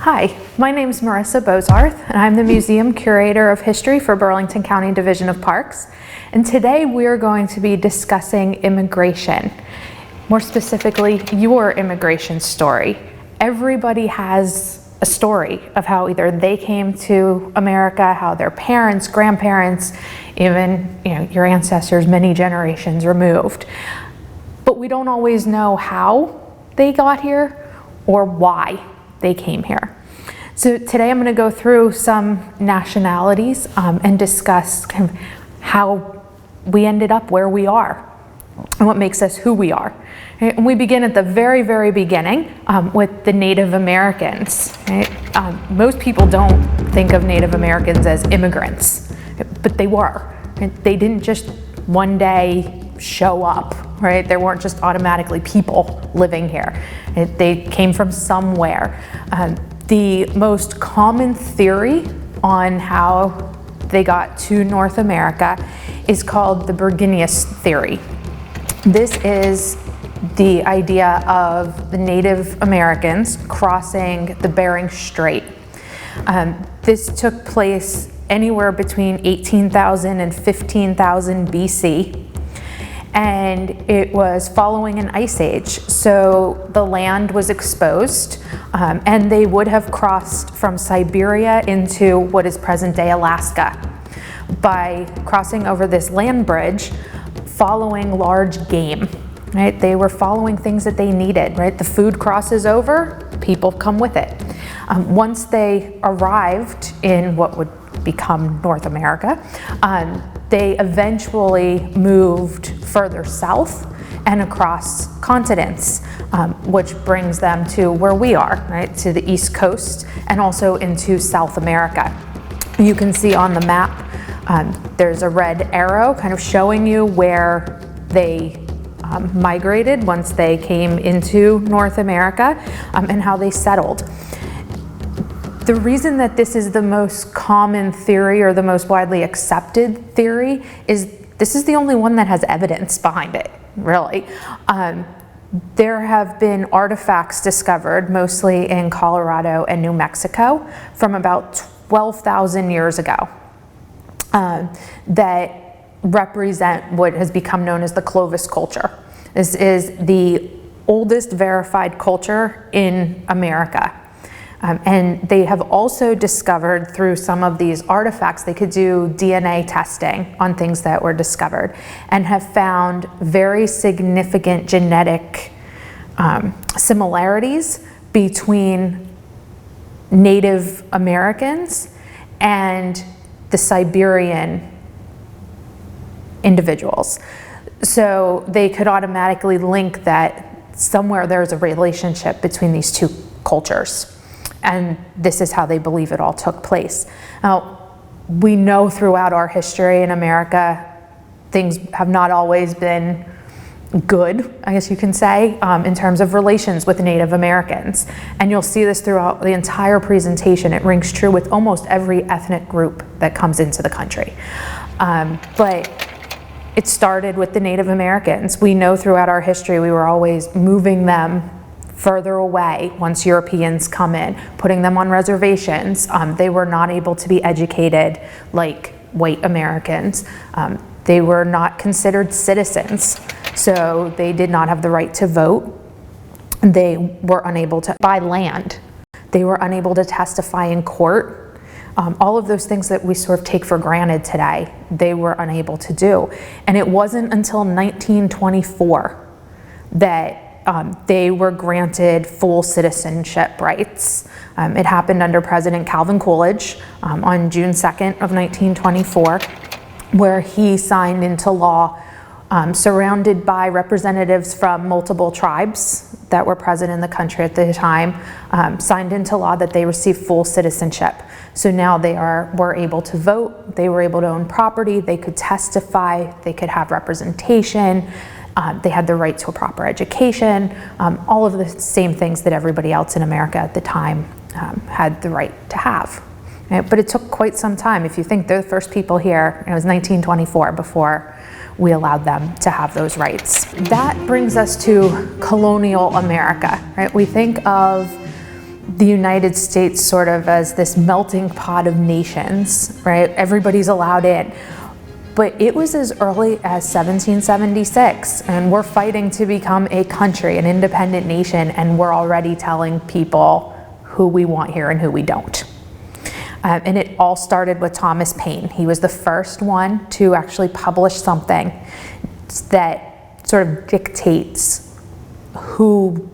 Hi, my name is Marisa Bozarth, and I'm the Museum Curator of History for Burlington County Division of Parks. And today we're going to be discussing immigration, more specifically, your immigration story. Everybody has a story of how either they came to America, how their parents, grandparents, even your ancestors many generations removed. But we don't always know how they got here or why they came here. So today I'm going to go through some nationalities and discuss kind of how we ended up where we are and what makes us who we are. And we begin at the very, very beginning with the Native Americans. Right? Most people don't think of Native Americans as immigrants, but they were. They didn't just one day show up, right? There weren't just automatically people living here. They came from somewhere. The most common theory on how they got to North America is called the Burginius theory. This is the idea of the Native Americans crossing the Bering Strait. This took place anywhere between 18,000 and 15,000 BC. And it was following an ice age. So the land was exposed and they would have crossed from Siberia into what is present-day Alaska by crossing over this land bridge, following large game, right? They were following things that they needed, right? The food crosses over, people come with it. Once they arrived in what would become North America, they eventually moved further south and across continents, which brings them to where we are, right, to the East Coast and also into South America. You can see on the map, there's a red arrow kind of showing you where they migrated once they came into North America and how they settled. The reason that this is the most common theory or the most widely accepted theory is this is the only one that has evidence behind it, really. There have been artifacts discovered, mostly in Colorado and New Mexico, from about 12,000 years ago that represent what has become known as the Clovis culture. This is the oldest verified culture in America. And they have also discovered through some of these artifacts, they could do DNA testing on things that were discovered and have found very significant genetic similarities between Native Americans and the Siberian individuals. So they could automatically link that somewhere there's a relationship between these two cultures. And this is how they believe it all took place. Now, we know throughout our history in America, things have not always been good, I guess you can say, in terms of relations with Native Americans. And you'll see this throughout the entire presentation. It rings true with almost every ethnic group that comes into the country. But it started with the Native Americans. We know throughout our history we were always moving them further away once Europeans come in, putting them on reservations. They were not able to be educated like white Americans. They were not considered citizens, so they did not have the right to vote. They were unable to buy land. They were unable to testify in court. All of those things that we sort of take for granted today, they were unable to do. And it wasn't until 1924 that they were granted full citizenship rights. It happened under President Calvin Coolidge on June 2nd of 1924, where he signed into law, surrounded by representatives from multiple tribes that were present in the country at the time, signed into law that they received full citizenship. So now they were able to vote, they were able to own property, they could testify, they could have representation, they had the right to a proper education, all of the same things that everybody else in America at the time had the right to have. Right? But it took quite some time. If you think they're the first people here, it was 1924 before we allowed them to have those rights. That brings us to colonial America, right? We think of the United States sort of as this melting pot of nations, right? Everybody's allowed in. But it was as early as 1776, and we're fighting to become a country, an independent nation, and we're already telling people who we want here and who we don't. And it all started with Thomas Paine. He was the first one to actually publish something that sort of dictates who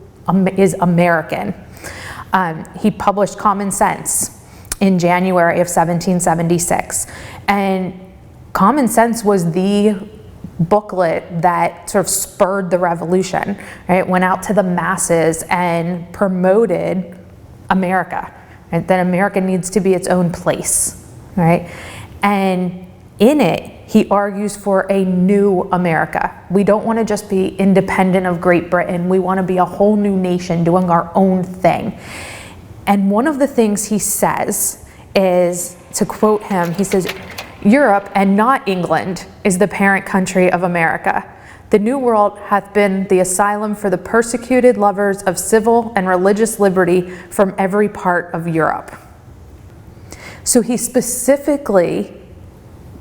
is American. He published Common Sense in January of 1776. And Common Sense was the booklet that sort of spurred the revolution, right? Went out to the masses and promoted America, right? That America needs to be its own place, right? And in it, he argues for a new America. We don't want to just be independent of Great Britain. We want to be a whole new nation doing our own thing. And one of the things he says is, to quote him, he says, "Europe, and not England, is the parent country of America. The New World hath been the asylum for the persecuted lovers of civil and religious liberty from every part of Europe." So he specifically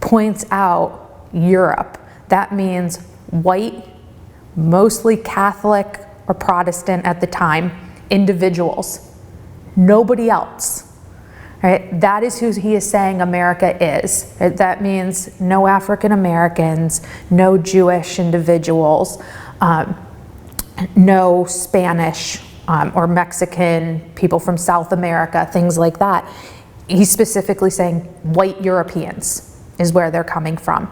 points out Europe. That means white, mostly Catholic or Protestant at the time, individuals. Nobody else. Right? That is who he is saying America is. Right? That means no African Americans, no Jewish individuals, no Spanish or Mexican people from South America, things like that. He's specifically saying white Europeans is where they're coming from.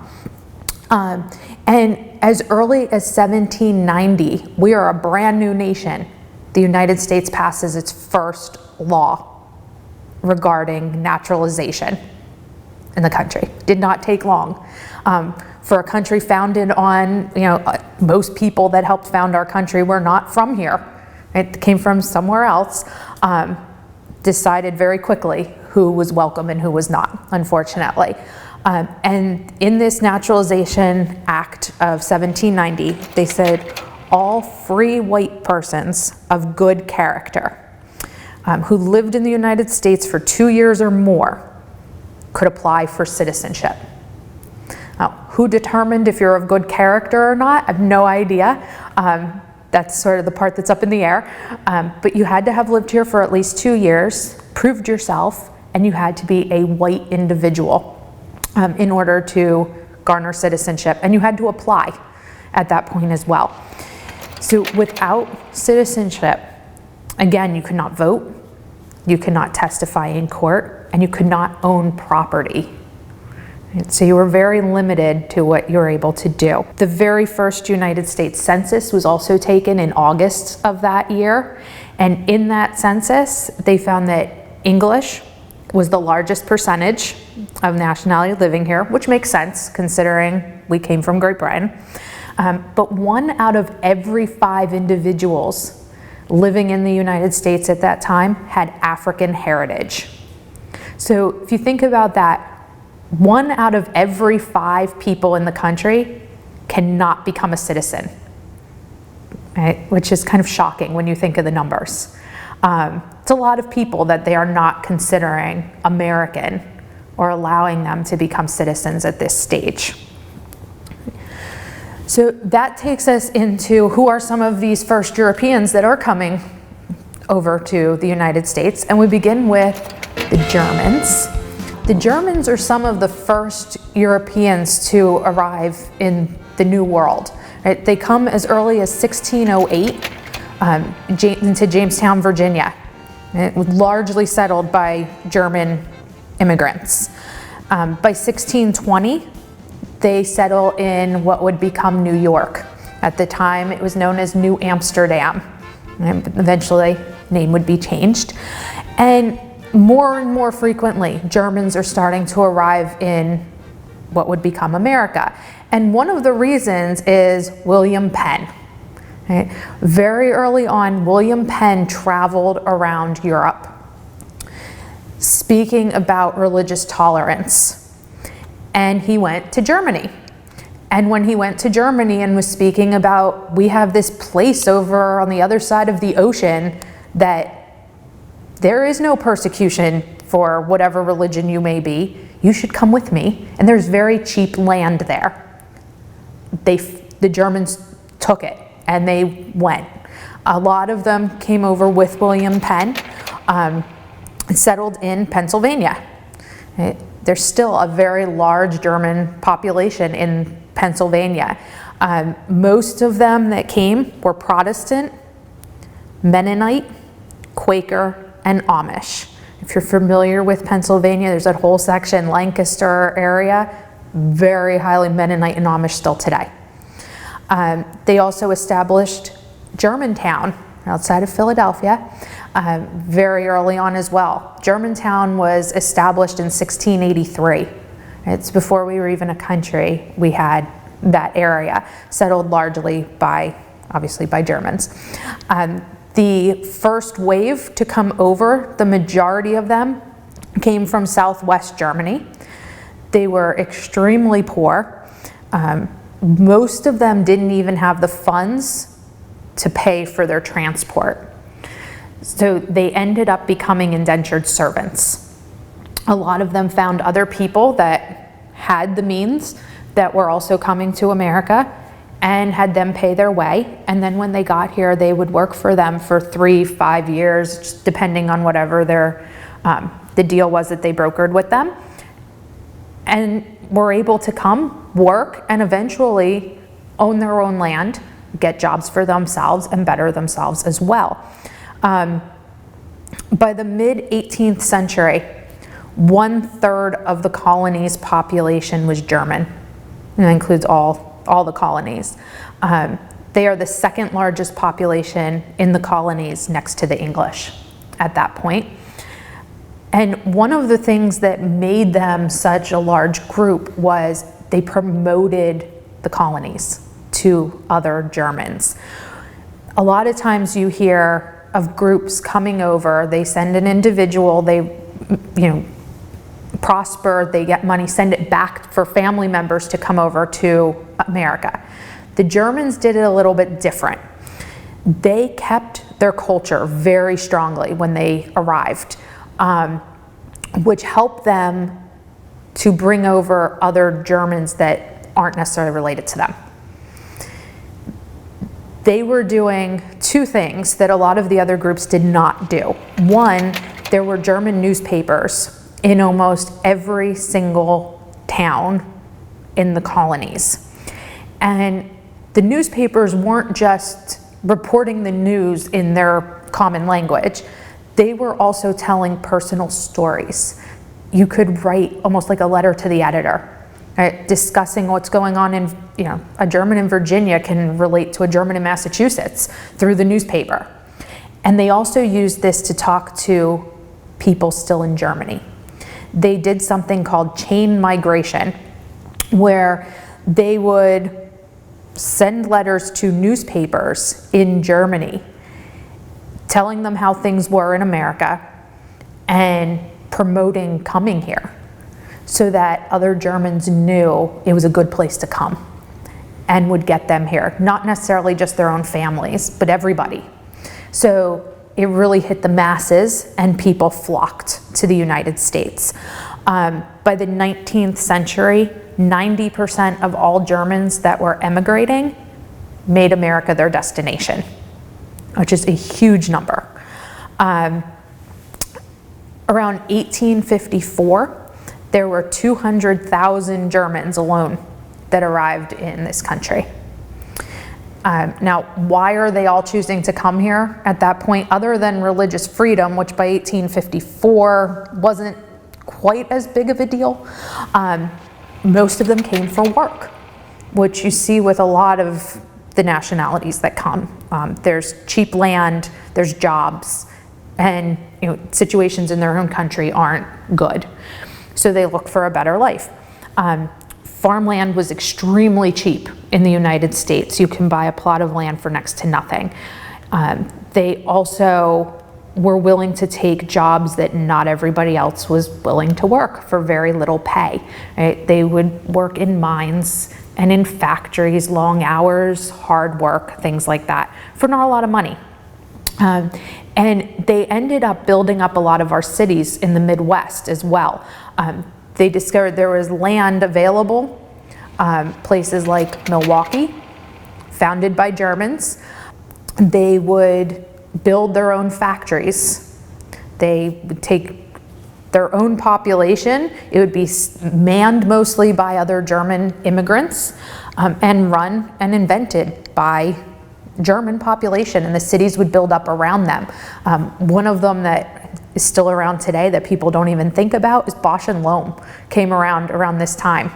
And as early as 1790, we are a brand new nation. The United States passes its first law regarding naturalization in the country. Did not take long. For a country founded on, most people that helped found our country were not from here. It came from somewhere else. Decided very quickly who was welcome and who was not, unfortunately. And in this Naturalization Act of 1790, they said all free white persons of good character who lived in the United States for 2 years or more could apply for citizenship. Now, who determined if you're of good character or not? I have no idea. That's sort of the part that's up in the air. But you had to have lived here for at least 2 years, proved yourself, and you had to be a white individual in order to garner citizenship. And you had to apply at that point as well. So without citizenship, again, you could not vote, you could not testify in court, and you could not own property. So you were very limited to what you were able to do. The very first United States Census was also taken in August of that year. And in that census, they found that English was the largest percentage of nationality living here, which makes sense considering we came from Great Britain. But 1 out of every 5 individuals living in the United States at that time had African heritage. So if you think about that, 1 out of every 5 people in the country cannot become a citizen, right? Which is kind of shocking when you think of the numbers. It's a lot of people that they are not considering American or allowing them to become citizens at this stage. So that takes us into who are some of these first Europeans that are coming over to the United States. And we begin with the Germans. The Germans are some of the first Europeans to arrive in the New World. Right? They come as early as 1608 into Jamestown, Virginia. It was largely settled by German immigrants. By 1620, they settle in what would become New York. At the time, it was known as New Amsterdam. And eventually, name would be changed. And more frequently, Germans are starting to arrive in what would become America. And one of the reasons is William Penn. Right? Very early on, William Penn traveled around Europe, speaking about religious tolerance. And he went to Germany. And when he went to Germany and was speaking about, we have this place over on the other side of the ocean that there is no persecution for whatever religion you may be. You should come with me. And there's very cheap land there. The Germans took it and they went. A lot of them came over with William Penn, settled in Pennsylvania. There's still a very large German population in Pennsylvania. Most of them that came were Protestant, Mennonite, Quaker, and Amish. If you're familiar with Pennsylvania, there's that whole section, Lancaster area, very highly Mennonite and Amish still today. They also established Germantown outside of Philadelphia very early on as well. Germantown was established in 1683. It's before we were even a country. We had that area settled largely obviously by Germans. The first wave to come over, the majority of them came from Southwest Germany. They were extremely poor. Most of them didn't even have the funds to pay for their transport. So they ended up becoming indentured servants. A lot of them found other people that had the means that were also coming to America and had them pay their way. And then when they got here, they would work for them for 3-5 years, just depending on whatever the deal was that they brokered with them. And were able to come, work, and eventually own their own land, get jobs for themselves, and better themselves as well. By the mid-18th century, 1/3 of the colony's population was German. And that includes all the colonies. They are the second largest population in the colonies next to the English at that point. And one of the things that made them such a large group was they promoted the colonies to other Germans. A lot of times you hear of groups coming over, they send an individual, they prosper, they get money, send it back for family members to come over to America. The Germans did it a little bit different. They kept their culture very strongly when they arrived, which helped them to bring over other Germans that aren't necessarily related to them. They were doing two things that a lot of the other groups did not do. One, there were German newspapers in almost every single town in the colonies. And the newspapers weren't just reporting the news in their common language. They were also telling personal stories. You could write almost like a letter to the editor, right, discussing what's going on in, a German in Virginia can relate to a German in Massachusetts through the newspaper. And they also used this to talk to people still in Germany. They did something called chain migration, where they would send letters to newspapers in Germany, telling them how things were in America and promoting coming here so that other Germans knew it was a good place to come and would get them here. Not necessarily just their own families, but everybody. So it really hit the masses and people flocked to the United States. By the 19th century, 90% of all Germans that were emigrating made America their destination, which is a huge number. Around 1854, there were 200,000 Germans alone that arrived in this country. Now, why are they all choosing to come here at that point, other than religious freedom, which by 1854 wasn't quite as big of a deal? Most of them came for work, which you see with a lot of the nationalities that come. There's cheap land, there's jobs, and situations in their own country aren't good. So they look for a better life. Farmland was extremely cheap in the United States. You can buy a plot of land for next to nothing. They also were willing to take jobs that not everybody else was willing to work for very little pay. Right? They would work in mines and in factories, long hours, hard work, things like that, for not a lot of money. And they ended up building up a lot of our cities in the Midwest as well. They discovered there was land available, places like Milwaukee, founded by Germans. They would build their own factories. They would take their own population. It would be manned mostly by other German immigrants, and run and invented by German population, and the cities would build up around them. One of them that is still around today that people don't even think about is Bosch and Lohm. Came around this time.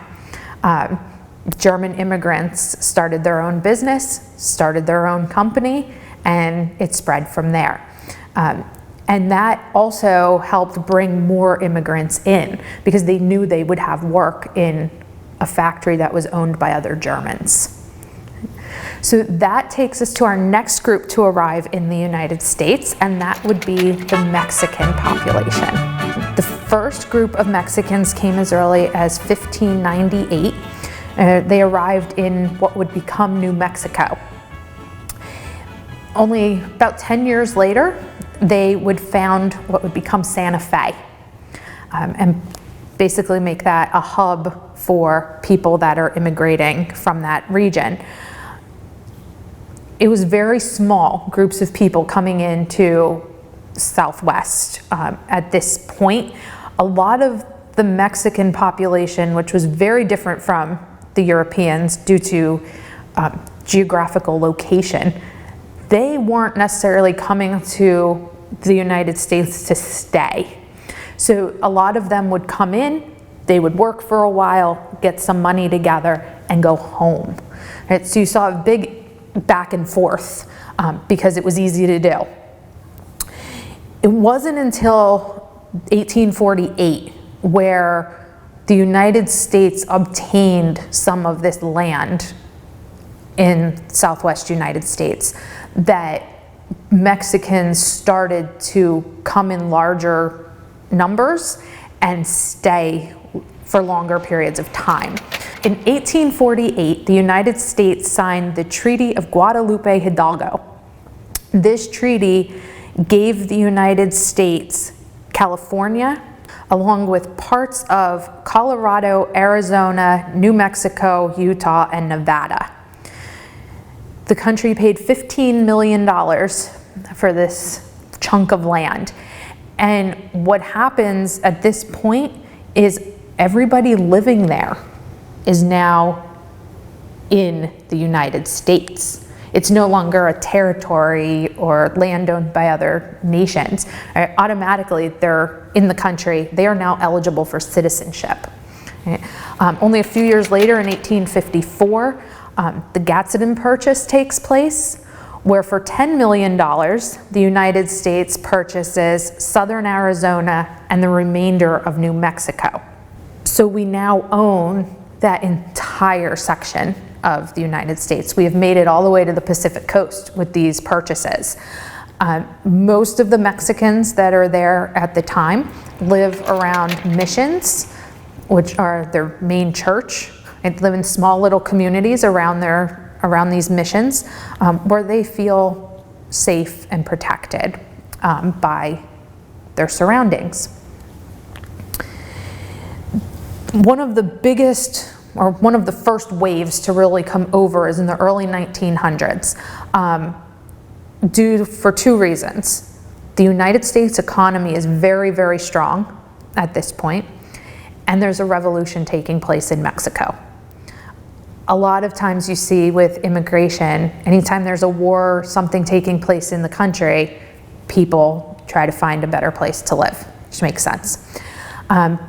German immigrants started their own business, started their own company, and it spread from there. And that also helped bring more immigrants in because they knew they would have work in a factory that was owned by other Germans. So that takes us to our next group to arrive in the United States, and that would be the Mexican population. The first group of Mexicans came as early as 1598. They arrived in what would become New Mexico. Only about 10 years later, they would found what would become Santa Fe, and basically make that a hub for people that are immigrating from that region. It was very small groups of people coming into Southwest at this point. A lot of the Mexican population, which was very different from the Europeans due to geographical location, they weren't necessarily coming to the United States to stay. So a lot of them would come in, they would work for a while, get some money together, and go home. Right? So you saw a big back and forth because it was easy to do. It wasn't until 1848 where the United States obtained some of this land in Southwest United States that Mexicans started to come in larger numbers and stay for longer periods of time. In 1848, the United States signed the Treaty of Guadalupe Hidalgo. This treaty gave the United States California, along with parts of Colorado, Arizona, New Mexico, Utah, and Nevada. The country paid $15 million for this chunk of land. And what happens at this point is everybody living there is now in the United States. It's no longer a territory or land owned by other nations. Automatically, they're in the country. They are now eligible for citizenship. Only a few years later, in 1854, the Gadsden Purchase takes place, where for $10 million, the United States purchases southern Arizona and the remainder of New Mexico. So we now own that entire section of the United States. We have made it all the way to the Pacific coast with these purchases. Most of the Mexicans that are there at the time live around missions, which are their main church. They live in small little communities around these missions where they feel safe and protected by their surroundings. One of the biggest, or one of the first waves to really come over is in the early 1900s, for two reasons. The United States economy is very, very strong at this point, and there's a revolution taking place in Mexico. A lot of times you see with immigration, anytime there's a war, something taking place in the country, people try to find a better place to live, which makes sense.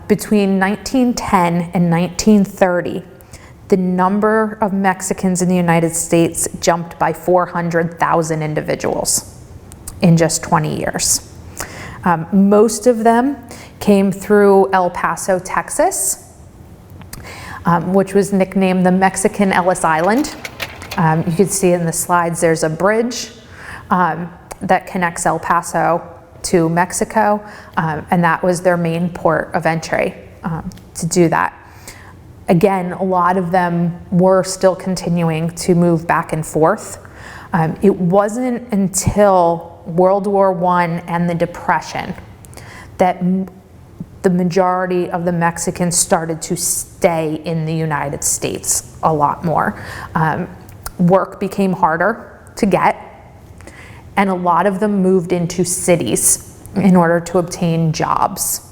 Between 1910 and 1930, the number of Mexicans in the United States jumped by 400,000 individuals in just 20 years. Most of them came through El Paso, Texas, which was nicknamed the Mexican Ellis Island. You can see in the slides there's a bridge that connects El Paso to Mexico, and that was their main port of entry to do that. Again, a lot of them were still continuing to move back and forth. It wasn't until World War I and the Depression that the majority of the Mexicans started to stay in the United States a lot more. Work became harder to get, and a lot of them moved into cities in order to obtain jobs.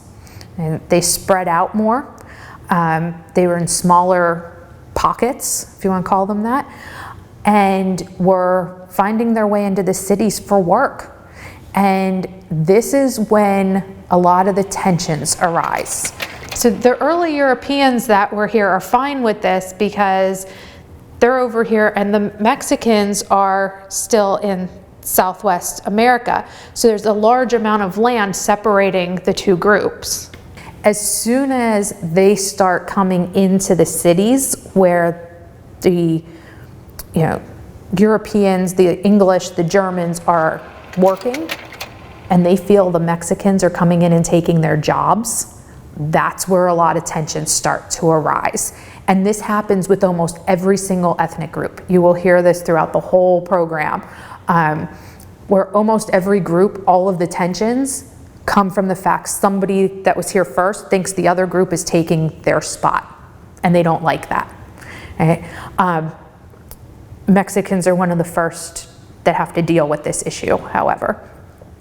And they spread out more. They were in smaller pockets, if you want to call them that, and were finding their way into the cities for work. And this is when a lot of the tensions arise. So the early Europeans that were here are fine with this because they're over here and the Mexicans are still in Southwest America. So there's a large amount of land separating the two groups. As soon as they start coming into the cities where the Europeans, the English, the Germans are working, and they feel the Mexicans are coming in and taking their jobs, that's where a lot of tensions start to arise. And this happens with almost every single ethnic group. You will hear this throughout the whole program, where almost every group, all of the tensions come from the fact somebody that was here first thinks the other group is taking their spot, and they don't like that. Right? Mexicans are one of the first that have to deal with this issue, however.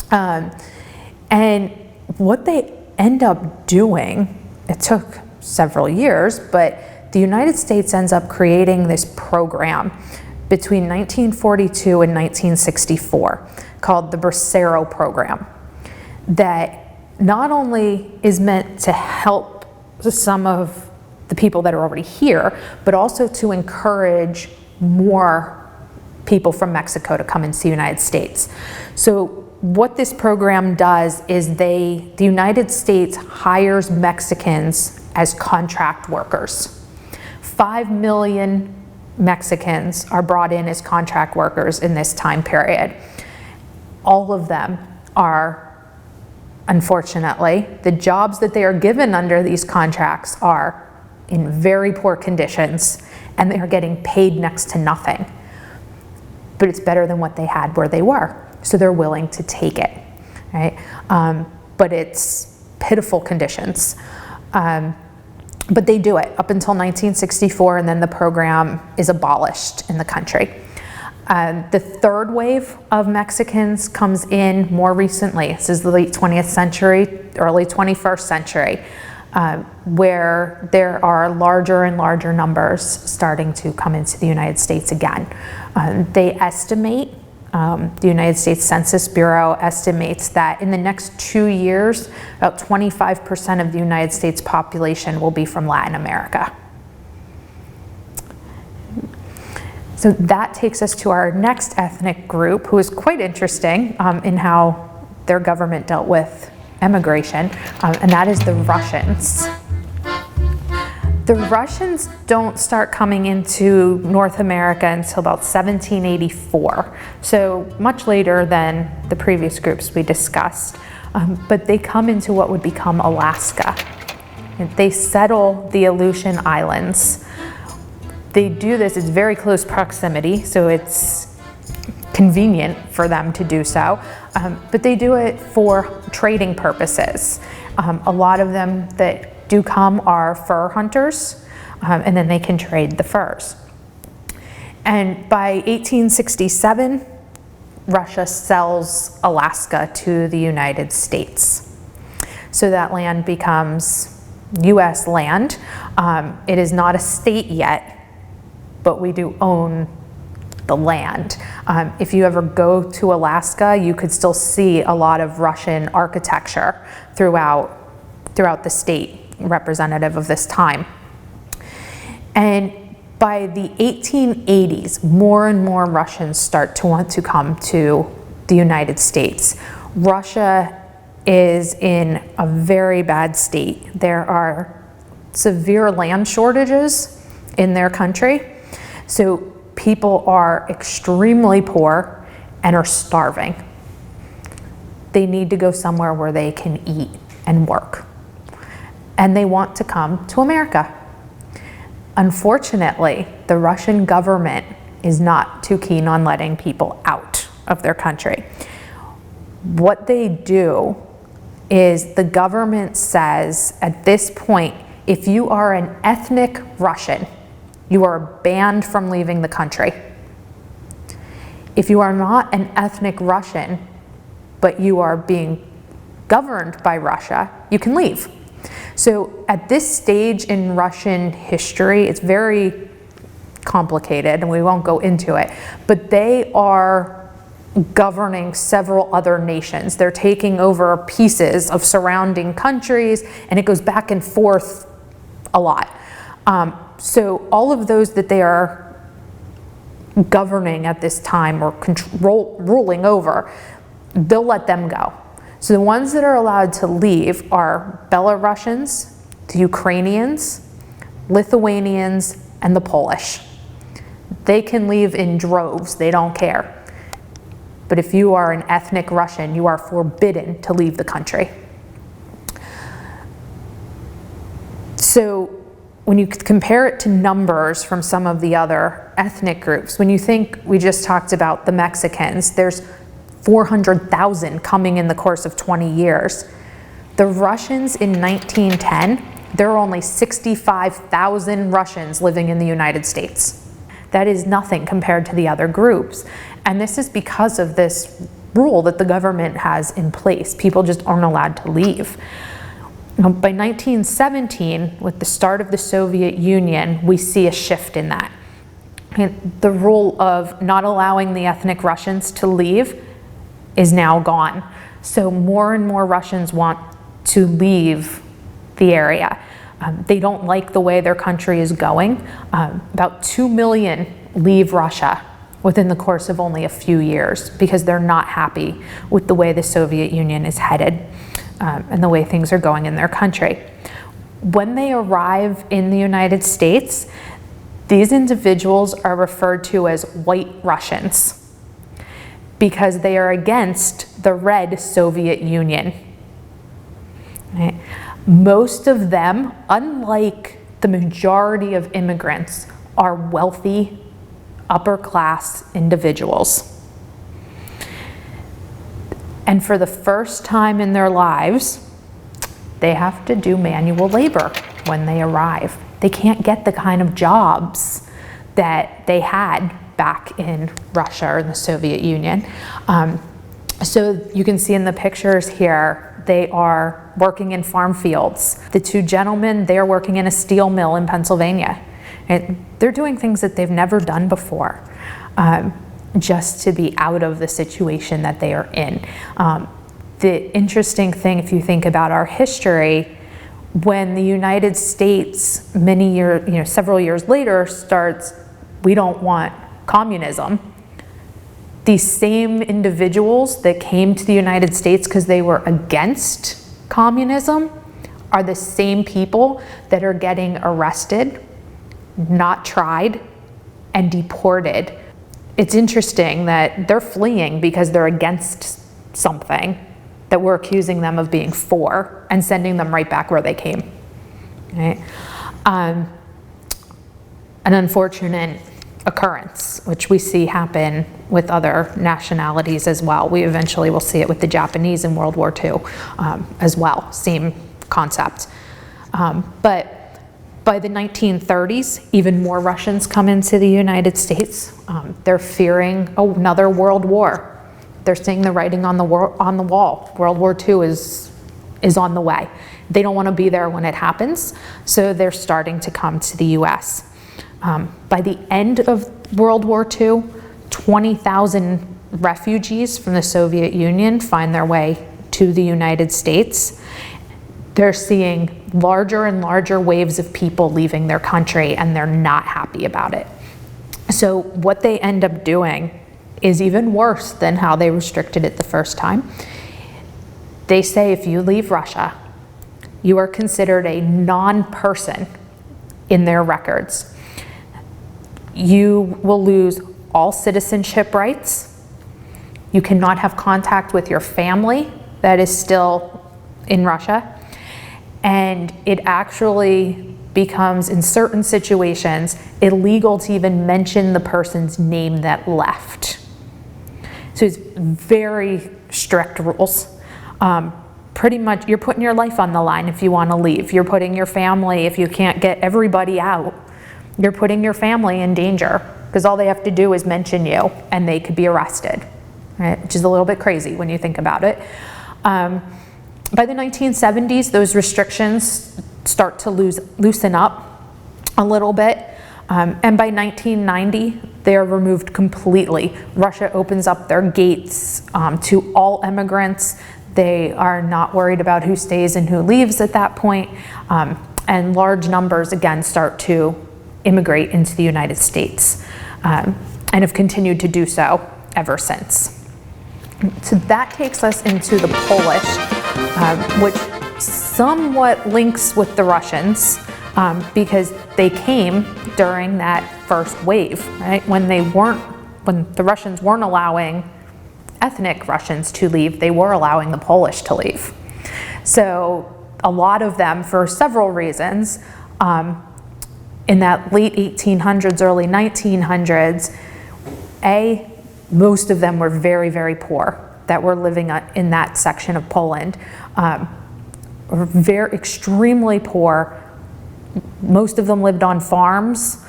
And what they end up doing, it took several years, but the United States ends up creating this program between 1942 and 1964 called the Bracero Program that not only is meant to help some of the people that are already here, but also to encourage more people from Mexico to come into the United States. So what this program does is the United States hires Mexicans as contract workers. 5 million Mexicans are brought in as contract workers in this time period. All of them are, unfortunately, the jobs that they are given under these contracts are in very poor conditions, and they are getting paid next to nothing. But it's better than what they had where they were, so they're willing to take it, right? But it's pitiful conditions. But they do it up until 1964, and then the program is abolished in the country. The third wave of Mexicans comes in more recently. This is the late 20th century, early 21st century, where there are larger and larger numbers starting to come into the United States again. They estimate, the United States Census Bureau estimates that in the next 2 years, about 25% of the United States population will be from Latin America. So that takes us to our next ethnic group, who is quite interesting in how their government dealt with immigration, and that is the Russians. The Russians don't start coming into North America until about 1784, so much later than the previous groups we discussed, but they come into what would become Alaska. They settle the Aleutian Islands. They do this, it's very close proximity, so it's convenient for them to do so, but they do it for trading purposes. A lot of them that do come are fur hunters, and then they can trade the furs. And by 1867, Russia sells Alaska to the United States. So that land becomes US land. It is not a state yet, but we do own the land. If you ever go to Alaska, you could still see a lot of Russian architecture throughout the state, representative of this time. And by the 1880s, more and more Russians start to want to come to the United States. Russia is in a very bad state. There are severe land shortages in their country. So people are extremely poor and are starving. They need to go somewhere where they can eat and work. And they want to come to America. Unfortunately, the Russian government is not too keen on letting people out of their country. What they do is the government says at this point, if you are an ethnic Russian, you are banned from leaving the country. If you are not an ethnic Russian, but you are being governed by Russia, you can leave. So at this stage in Russian history, it's very complicated and we won't go into it, but they are governing several other nations. They're taking over pieces of surrounding countries, and it goes back and forth a lot. So all of those that they are governing at this time or ruling over, they'll let them go. So the ones that are allowed to leave are Belarusians, the Ukrainians, Lithuanians, and the Polish. They can leave in droves, they don't care. But if you are an ethnic Russian, you are forbidden to leave the country. So when you compare it to numbers from some of the other ethnic groups, when you think, we just talked about the Mexicans, there's 400,000 coming in the course of 20 years. The Russians in 1910, there are only 65,000 Russians living in the United States. That is nothing compared to the other groups. And this is because of this rule that the government has in place. People just aren't allowed to leave. Now, by 1917, with the start of the Soviet Union, we see a shift in that. And the rule of not allowing the ethnic Russians to leave is now gone. So more and more Russians want to leave the area. They don't like the way their country is going. About 2 million leave Russia within the course of only a few years because they're not happy with the way the Soviet Union is headed and the way things are going in their country. When they arrive in the United States, these individuals are referred to as white Russians because they are against the red Soviet Union. Right? Most of them, unlike the majority of immigrants, are wealthy, upper-class individuals. And for the first time in their lives, they have to do manual labor when they arrive. They can't get the kind of jobs that they had back in Russia or the Soviet Union. So you can see in the pictures here, they are working in farm fields. The two gentlemen, they're working in a steel mill in Pennsylvania. And they're doing things that they've never done before, just to be out of the situation that they are in. The interesting thing, if you think about our history, when the United States several years later starts, we don't want communism, these same individuals that came to the United States because they were against communism are the same people that are getting arrested, not tried, and deported. It's interesting that they're fleeing because they're against something that we're accusing them of being for and sending them right back where they came. Right? An unfortunate occurrence, which we see happen with other nationalities as well. We eventually will see it with the Japanese in World War II as well, same concept. But by the 1930s, even more Russians come into the United States. They're fearing another world war. They're seeing the writing on the wall. World War II is on the way. They don't want to be there when it happens, so they're starting to come to the US. By the end of World War II, 20,000 refugees from the Soviet Union find their way to the United States. They're seeing larger and larger waves of people leaving their country, and they're not happy about it. So what they end up doing is even worse than how they restricted it the first time. They say if you leave Russia, you are considered a non-person in their records. You will lose all citizenship rights. You cannot have contact with your family that is still in Russia. And it actually becomes, in certain situations, illegal to even mention the person's name that left. So it's very strict rules. Pretty much you're putting your life on the line if you want to leave. You're putting your family, if you can't get everybody out, you're putting your family in danger, because all they have to do is mention you and they could be arrested, right? Which is a little bit crazy when you think about it. By the 1970s, those restrictions start to loosen up a little bit. And by 1990, they are removed completely. Russia opens up their gates to all immigrants. They are not worried about who stays and who leaves at that point. And large numbers, again, start to immigrate into the United States and have continued to do so ever since. So that takes us into the Polish, which somewhat links with the Russians because they came during that first wave, right? When the Russians weren't allowing ethnic Russians to leave, they were allowing the Polish to leave. So a lot of them, for several reasons, in that late 1800s, early 1900s, most of them were very, very poor that were living in that section of Poland. Were very extremely poor. Most of them lived on farms,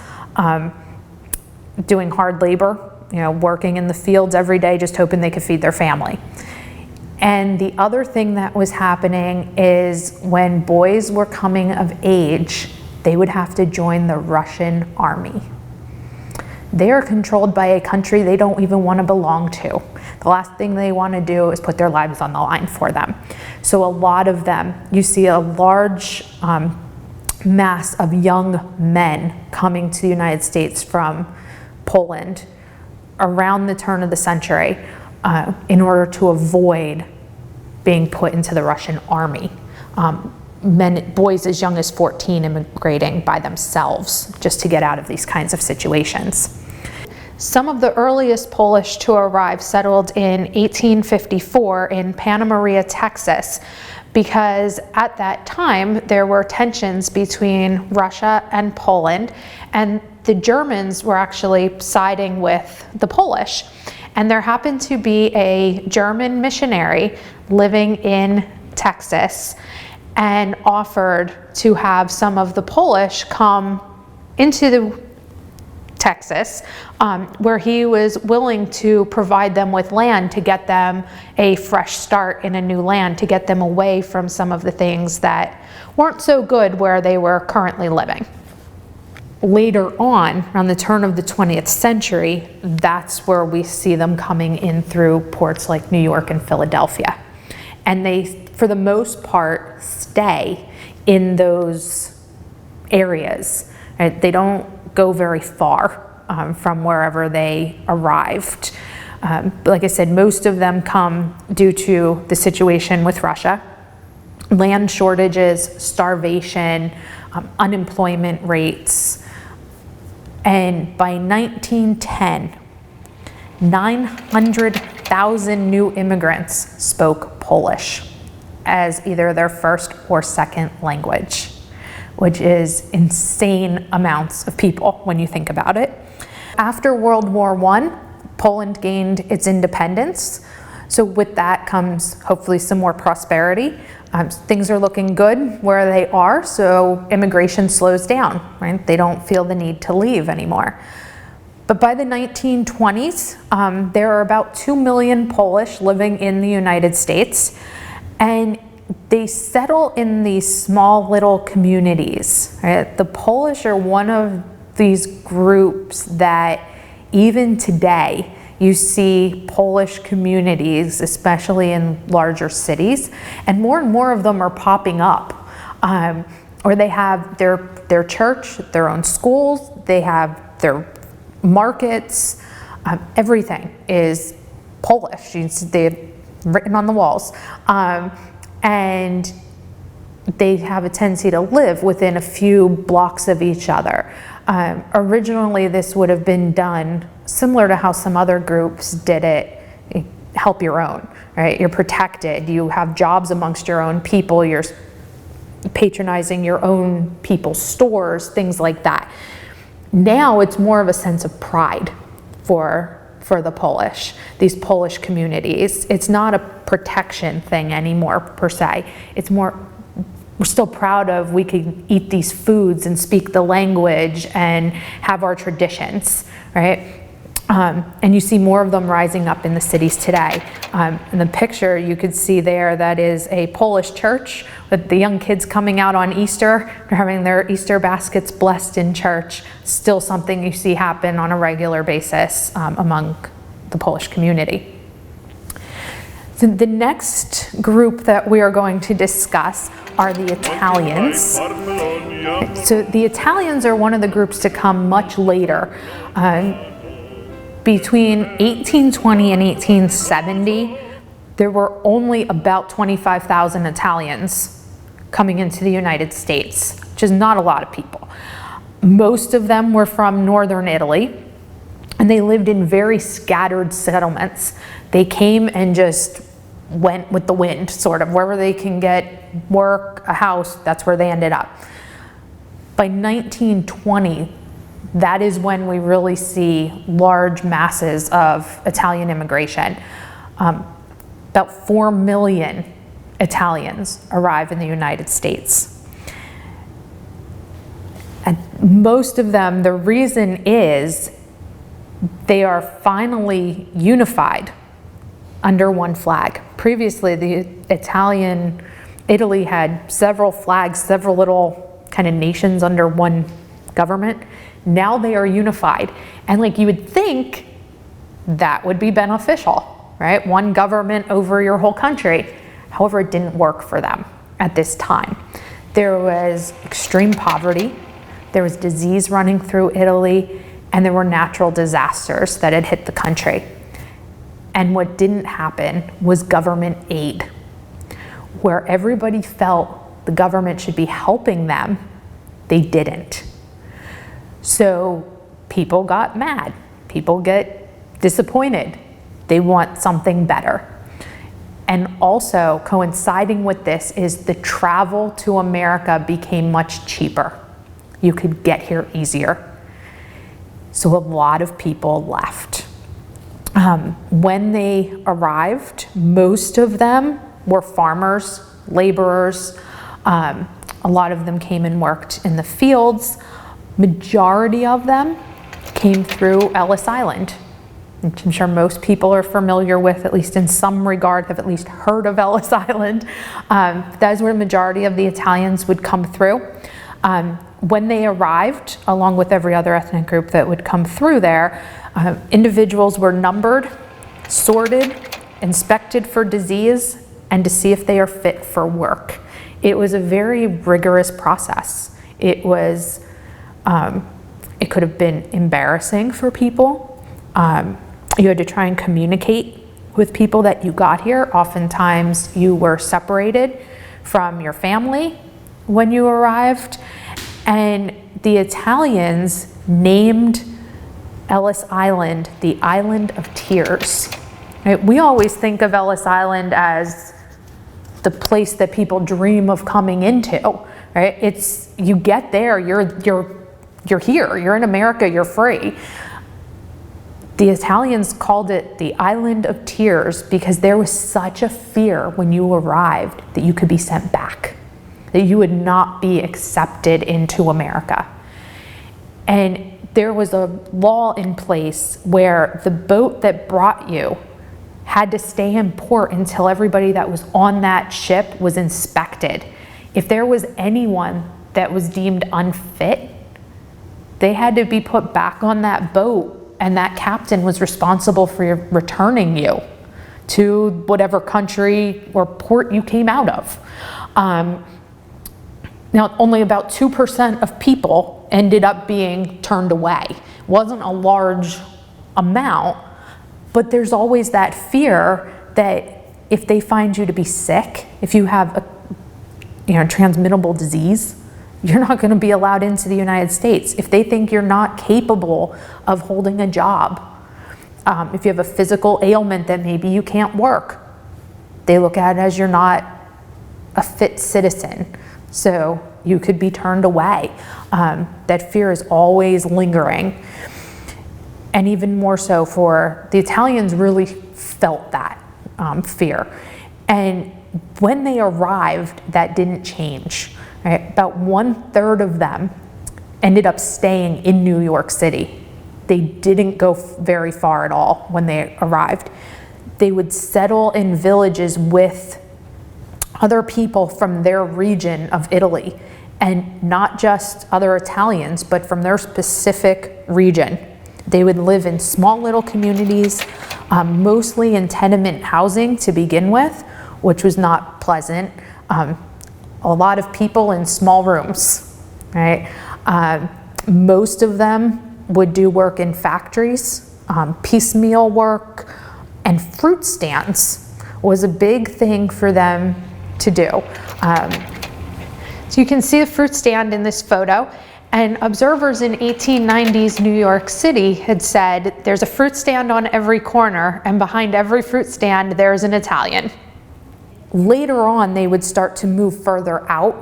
doing hard labor, working in the fields every day, just hoping they could feed their family. And the other thing that was happening is when boys were coming of age, they would have to join the Russian army. They are controlled by a country they don't even want to belong to. The last thing they want to do is put their lives on the line for them. So a lot of them, you see a large mass of young men coming to the United States from Poland around the turn of the century in order to avoid being put into the Russian army. Boys as young as 14 immigrating by themselves just to get out of these kinds of situations. Some of the earliest Polish to arrive settled in 1854 in Panna Maria, Texas, because at that time there were tensions between Russia and Poland, and the Germans were actually siding with the Polish. And there happened to be a German missionary living in Texas and offered to have some of the Polish come into Texas, where he was willing to provide them with land to get them a fresh start in a new land, to get them away from some of the things that weren't so good where they were currently living. Later on, around the turn of the 20th century, that's where we see them coming in through ports like New York and Philadelphia. And they, for the most part, stay in those areas. Right? They don't go very far from wherever they arrived. Like I said, most of them come due to the situation with Russia, land shortages, starvation, unemployment rates. And by 1910, 900,000 new immigrants spoke Polish as either their first or second language, which is insane amounts of people when you think about it. After World War I, Poland gained its independence. So with that comes hopefully some more prosperity. Things are looking good where they are, so immigration slows down, right? They don't feel the need to leave anymore. But by the 1920s, there are about 2 million Polish living in the United States, and they settle in these small little communities, right? The Polish are one of these groups that even today, you see Polish communities, especially in larger cities, and more of them are popping up. Or they have their church, their own schools, they have their markets, everything is Polish. They've written on the walls. And they have a tendency to live within a few blocks of each other. Originally, this would have been done similar to how some other groups did it, help your own, right? You're protected, you have jobs amongst your own people, you're patronizing your own people's stores, things like that. Now it's more of a sense of pride for for the Polish, these Polish communities. It's not a protection thing anymore, per se. It's more, we're still proud of, we can eat these foods and speak the language and have our traditions, right? And you see more of them rising up in the cities today. In the picture you could see there, that is a Polish church with the young kids coming out on Easter. They're having their Easter baskets blessed in church. Still something you see happen on a regular basis among the Polish community. So the next group that we are going to discuss are the Italians. So the Italians are one of the groups to come much later. Between 1820 and 1870, there were only about 25,000 Italians coming into the United States, which is not a lot of people. Most of them were from northern Italy, and they lived in very scattered settlements. They came and just went with the wind, sort of. Wherever they can get work, a house, that's where they ended up. By 1920, that is when we really see large masses of Italian immigration. About 4 million Italians arrive in the United States. And most of them, the reason is they are finally unified under one flag. Previously, Italy had several flags, several little kind of nations under one government. Now they are unified. And like you would think that would be beneficial, right? One government over your whole country. However, it didn't work for them at this time. There was extreme poverty, there was disease running through Italy, and there were natural disasters that had hit the country. And what didn't happen was government aid. Where everybody felt the government should be helping them, they didn't. So people got mad, people get disappointed, they want something better. And also coinciding with this is the travel to America became much cheaper. You could get here easier. So a lot of people left. When they arrived, most of them were farmers, laborers. A lot of them came and worked in the fields. Majority of them came through Ellis Island, which I'm sure most people are familiar with, at least in some regard, have at least heard of Ellis Island. That is where the majority of the Italians would come through. When they arrived, along with every other ethnic group that would come through there, individuals were numbered, sorted, inspected for disease, and to see if they are fit for work. It was a very rigorous process. It was it could have been embarrassing for people. You had to try and communicate with people that you got here. Oftentimes you were separated from your family when you arrived. And the Italians named Ellis Island the Island of Tears. Right? We always think of Ellis Island as the place that people dream of coming into, right? It's, you get there, you're here, you're in America, you're free. The Italians called it the Island of Tears because there was such a fear when you arrived that you could be sent back, that you would not be accepted into America. And there was a law in place where the boat that brought you had to stay in port until everybody that was on that ship was inspected. If there was anyone that was deemed unfit, they had to be put back on that boat, and that captain was responsible for returning you to whatever country or port you came out of. Now, only about 2% of people ended up being turned away. It wasn't a large amount, but there's always that fear that if they find you to be sick, if you have a transmittable disease, you're not going to be allowed into the United States. If they think you're not capable of holding a job, if you have a physical ailment that maybe you can't work, they look at it as you're not a fit citizen. So you could be turned away. That fear is always lingering. and even more so for the Italians really felt that fear. And when they arrived, that didn't change. Right? About 1/3 of them ended up staying in New York City. They didn't go very far at all when they arrived. They would settle in villages with other people from their region of Italy, and not just other Italians, but from their specific region. They would live in small little communities, mostly in tenement housing to begin with, which was not pleasant. A lot of people in small rooms, right? Most of them would do work in factories, piecemeal work, and fruit stands was a big thing for them to do. So you can see a fruit stand in this photo, and observers in 1890s New York City had said there's a fruit stand on every corner, and behind every fruit stand there's an Italian. Later on, they would start to move further out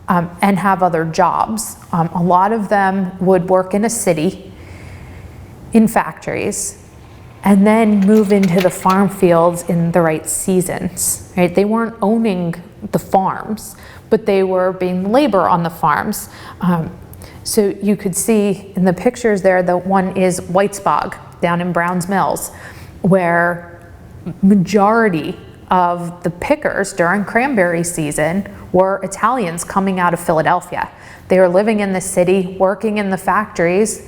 and have other jobs. A lot of them would work in a city, in factories, and then move into the farm fields in the right seasons. Right? They weren't owning the farms, but they were being labor on the farms. So you could see in the pictures there, the one is Whitesbog down in Brown's Mills, where majority of the pickers during cranberry season were Italians coming out of Philadelphia. They were living in the city, working in the factories,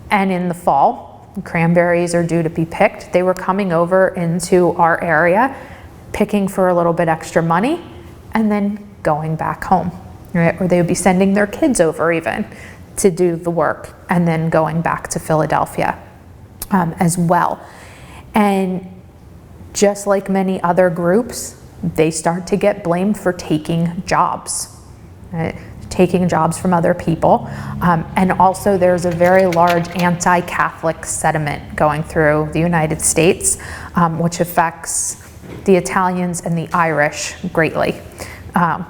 and in the fall, cranberries are due to be picked. They were coming over into our area, picking for a little bit extra money, and then going back home, right? Or they would be sending their kids over even to do the work, and then going back to Philadelphia as well. And just like many other groups, they start to get blamed for taking jobs, right? Taking jobs from other people. And also there's a very large anti-Catholic sentiment going through the United States, which affects the Italians and the Irish greatly.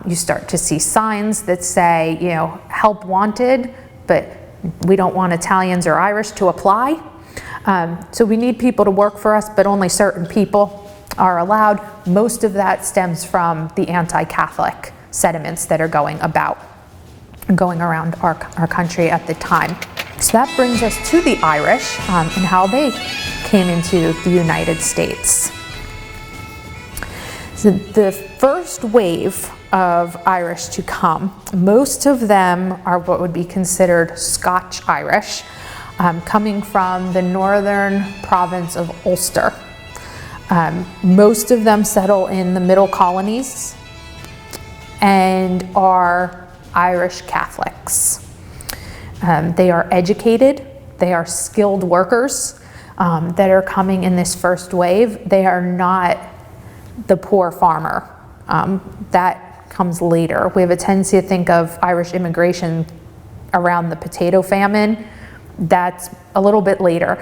You start to see signs that say, you know, help wanted, but we don't want Italians or Irish to apply. So we need people to work for us, but only certain people are allowed. Most of that stems from the anti-Catholic sentiments that are going around our country at the time. So that brings us to the Irish and how they came into the United States. So the first wave of Irish to come, most of them are what would be considered Scotch Irish, coming from the northern province of Ulster. Most of them settle in the middle colonies and are Irish Catholics. They are educated, they are skilled workers that are coming in this first wave. They are not the poor farmer. That comes later. We have a tendency to think of Irish immigration around the potato famine. That's a little bit later.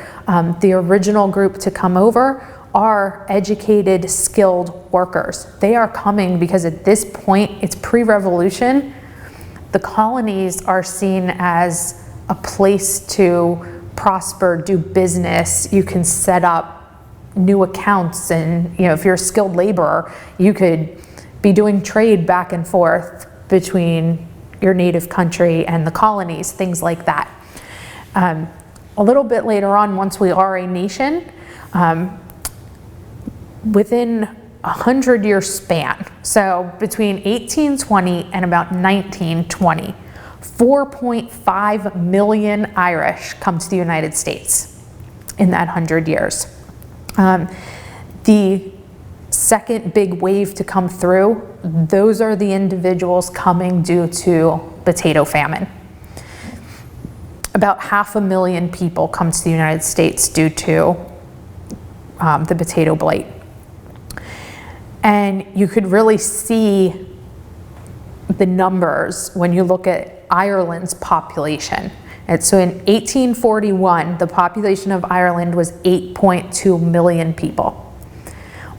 The original group to come over are educated, skilled workers. They are coming because at this point, it's pre-revolution. The colonies are seen as a place to prosper, do business. You can set up new accounts, and you know, if you're a skilled laborer, you could be doing trade back and forth between your native country and the colonies, things like that. A little bit later on, once we are a nation, within a 100-year span, so between 1820 and about 1920, 4.5 million Irish come to the United States in that 100 years. The second big wave to come through, those are the individuals coming due to potato famine. About 500,000 people come to the United States due to the potato blight. And you could really see the numbers when you look at Ireland's population. And so in 1841, the population of Ireland was 8.2 million people.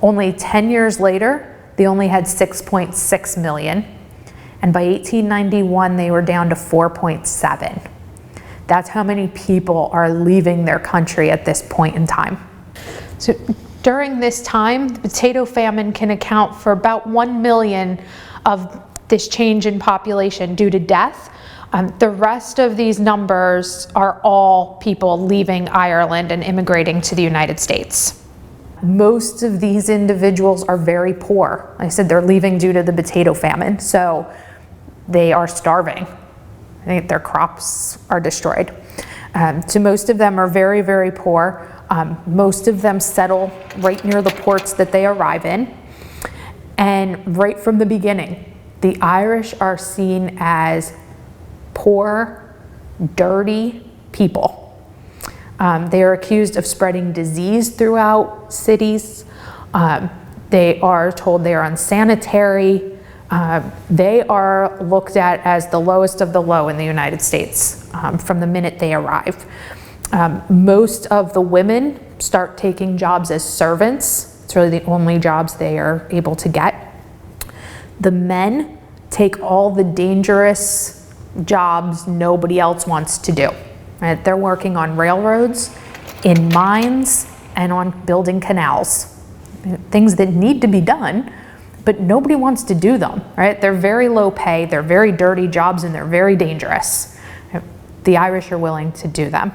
Only 10 years later, they only had 6.6 million. And by 1891, they were down to 4.7. That's how many people are leaving their country at this point in time. So during this time, the potato famine can account for about 1 million of this change in population due to death. The rest of these numbers are all people leaving Ireland and immigrating to the United States. Most of these individuals are very poor. Like I said, they're leaving due to the potato famine, so they are starving. Their crops are destroyed. So most of them are very, very poor. Most of them settle right near the ports that they arrive in. And right from the beginning, the Irish are seen as poor, dirty people. They are accused of spreading disease throughout cities. They are told they are unsanitary. They are looked at as the lowest of the low in the United States from the minute they arrive. Most of the women start taking jobs as servants. It's really the only jobs they are able to get. The men take all the dangerous jobs nobody else wants to do. Right? They're working on railroads, in mines, and on building canals. Things that need to be done, but nobody wants to do them. Right? They're very low pay, they're very dirty jobs, and they're very dangerous. The Irish are willing to do them.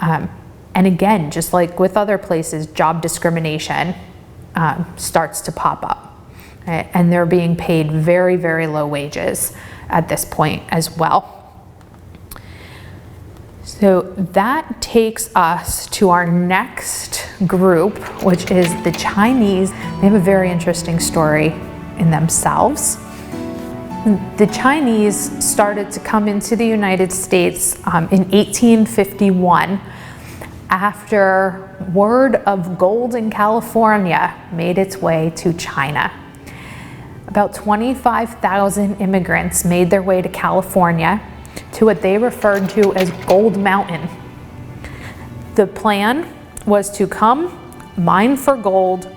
And again, just like with other places, job discrimination starts to pop up. Right? And they're being paid very, very low wages at this point as well. So that takes us to our next group, which is the Chinese. They have a very interesting story in themselves. The Chinese started to come into the United States in 1851 after word of gold in California made its way to China. About 25,000 immigrants made their way to California to what they referred to as Gold Mountain. The plan was to come, mine for gold,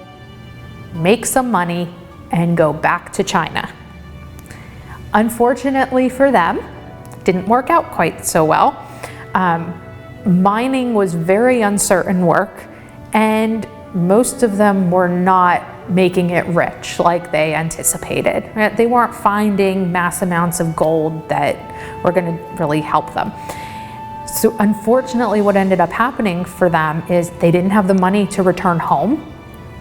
make some money, and go back to China. Unfortunately for them, it didn't work out quite so well. Mining was very uncertain work, and most of them were not making it rich like they anticipated. They weren't finding mass amounts of gold that were going to really help them. So unfortunately, what ended up happening for them is they didn't have the money to return home,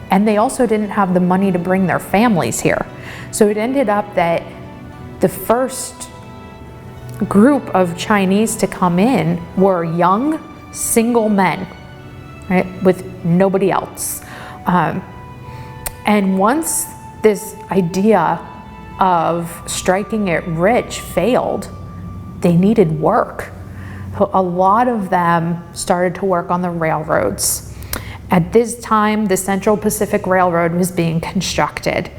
and they also didn't have the money to bring their families here. So it ended up that the first group of Chinese to come in were young, single men, right, with nobody else. And once this idea of striking it rich failed, they needed work. So a lot of them started to work on the railroads. At this time, the Central Pacific Railroad was being constructed,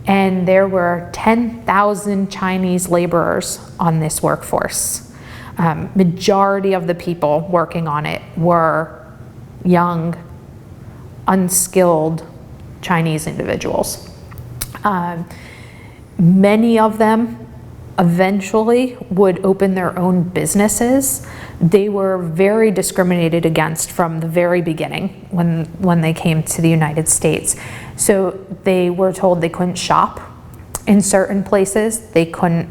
and there were 10,000 Chinese laborers on this workforce. Majority of the people working on it were young, unskilled Chinese individuals. Many of them eventually would open their own businesses. They were very discriminated against from the very beginning when they came to the United States. So they were told they couldn't shop in certain places. They couldn't,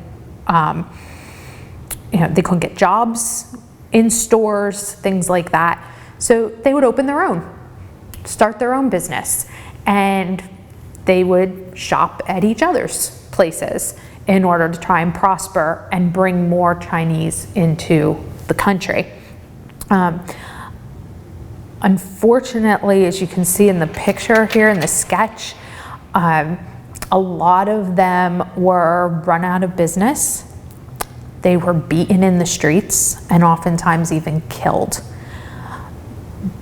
they couldn't get jobs in stores, things like that. So they would open their own, start their own business, and they would shop at each other's places in order to try and prosper and bring more Chinese into the country. Unfortunately, as you can see in the picture here in the sketch, a lot of them were run out of business. They were beaten in the streets and oftentimes even killed.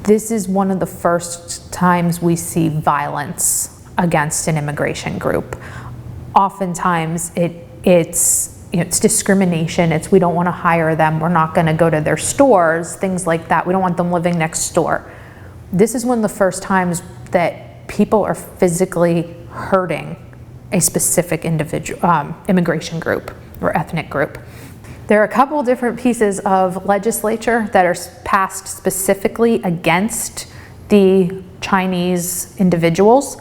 This is one of the first times we see violence against an immigration group. Oftentimes it's discrimination. It's we don't want to hire them. We're not going to go to their stores, things like that. We don't want them living next door. This is one of the first times that people are physically hurting a specific individual, immigration group or ethnic group. There are a couple different pieces of legislature that are passed specifically against the Chinese individuals.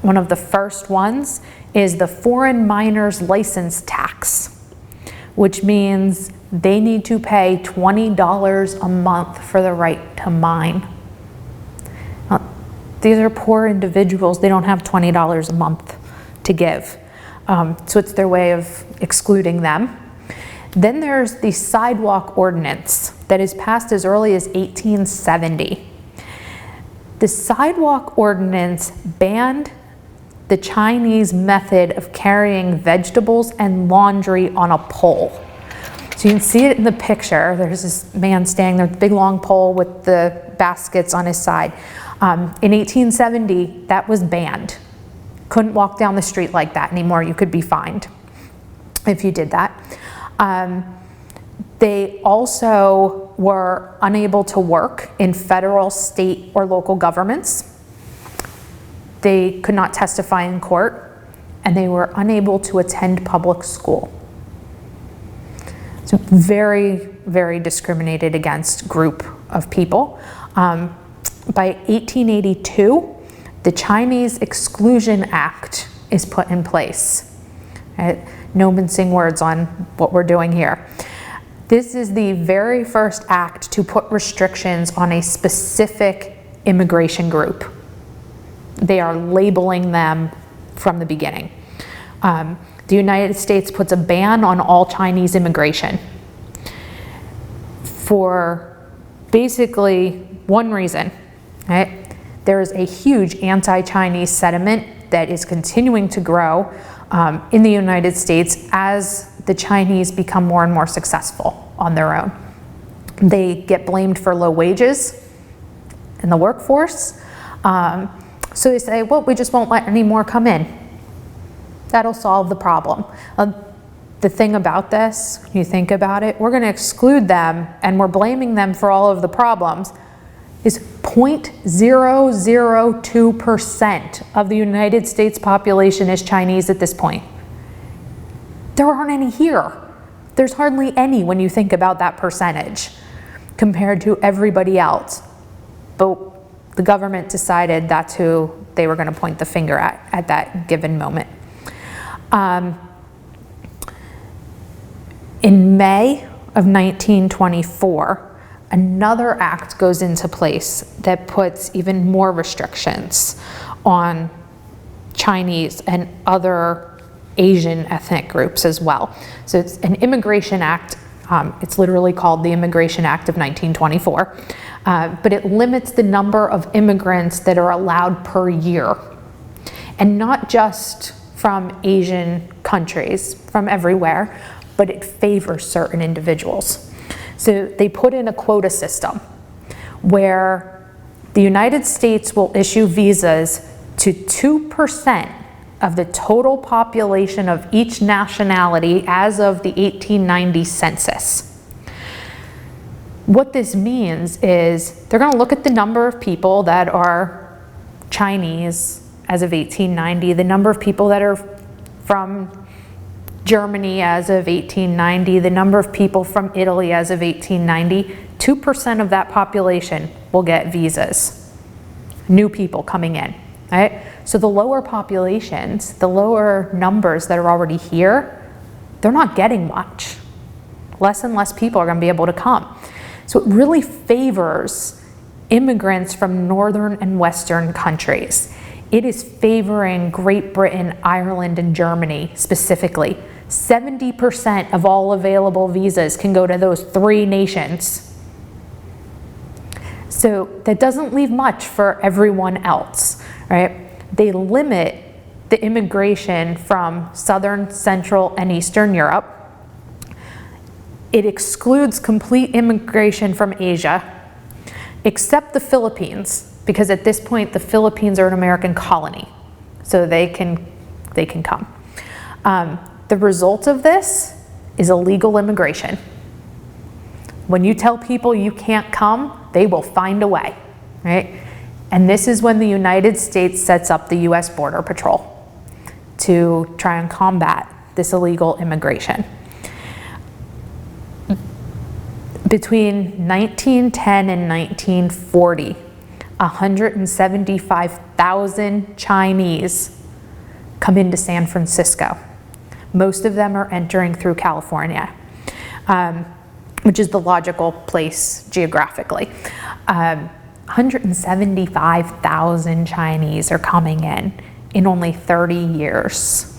One of the first ones is the foreign miners license tax, which means they need to pay $20 a month for the right to mine. These are poor individuals. They don't have $20 a month to give. So it's their way of excluding them. Then there's the sidewalk ordinance that is passed as early as 1870. The sidewalk ordinance banned the Chinese method of carrying vegetables and laundry on a pole. So you can see it in the picture. There's this man standing there with a big long pole with the baskets on his side. In 1870, that was banned. Couldn't walk down the street like that anymore. You could be fined if you did that. They also were unable to work in federal, state, or local governments. They could not testify in court, and they were unable to attend public school. So very, very discriminated against group of people. By 1882, the Chinese Exclusion Act is put in place. Right? No mincing words on what we're doing here. This is the very first act to put restrictions on a specific immigration group. They are labeling them from the beginning. The United States puts a ban on all Chinese immigration for basically one reason. Right? There is a huge anti-Chinese sentiment that is continuing to grow in the United States as the Chinese become more and more successful on their own. They get blamed for low wages in the workforce. So they say, well, we just won't let any more come in. That'll solve the problem. The thing about this, when you think about it, we're going to exclude them and we're blaming them for all of the problems, is 0.002% of the United States population is Chinese at this point. There aren't any here. There's hardly any when you think about that percentage compared to everybody else. But the government decided that's who they were going to point the finger at that given moment. In May of 1924, another act goes into place that puts even more restrictions on Chinese and other Asian ethnic groups as well. So it's an immigration act. It's literally called the Immigration Act of 1924, but it limits the number of immigrants that are allowed per year, and not just from Asian countries, from everywhere, but it favors certain individuals. So they put in a quota system where the United States will issue visas to 2% of the total population of each nationality as of the 1890 census. What this means is they're going to look at the number of people that are Chinese as of 1890, the number of people that are from Germany as of 1890, the number of people from Italy as of 1890, 2% of that population will get visas. New people coming in, right? So the lower populations, the lower numbers that are already here, they're not getting much. Less and less people are going to be able to come. So it really favors immigrants from northern and western countries. It is favoring Great Britain, Ireland, and Germany specifically. 70% of all available visas can go to those three nations. So that doesn't leave much for everyone else, right? They limit the immigration from Southern, Central, and Eastern Europe. It excludes complete immigration from Asia, except the Philippines, because at this point the Philippines are an American colony, so they can come. The result of this is illegal immigration. When you tell people you can't come, they will find a way, right? And this is when the United States sets up the US Border Patrol to try and combat this illegal immigration. Between 1910 and 1940, 175,000 Chinese come into San Francisco. Most of them are entering through California, which is the logical place geographically. 175,000 Chinese are coming in only 30 years.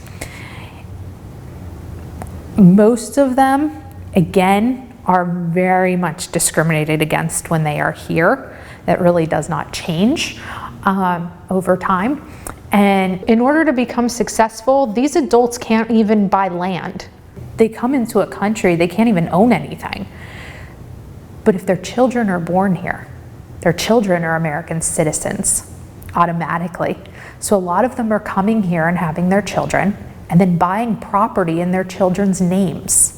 Most of them, again, are very much discriminated against when they are here. That really does not change over time. And in order to become successful, these adults can't even buy land. They come into a country, they can't even own anything. But if their children are born here, their children are American citizens automatically. So a lot of them are coming here and having their children and then buying property in their children's names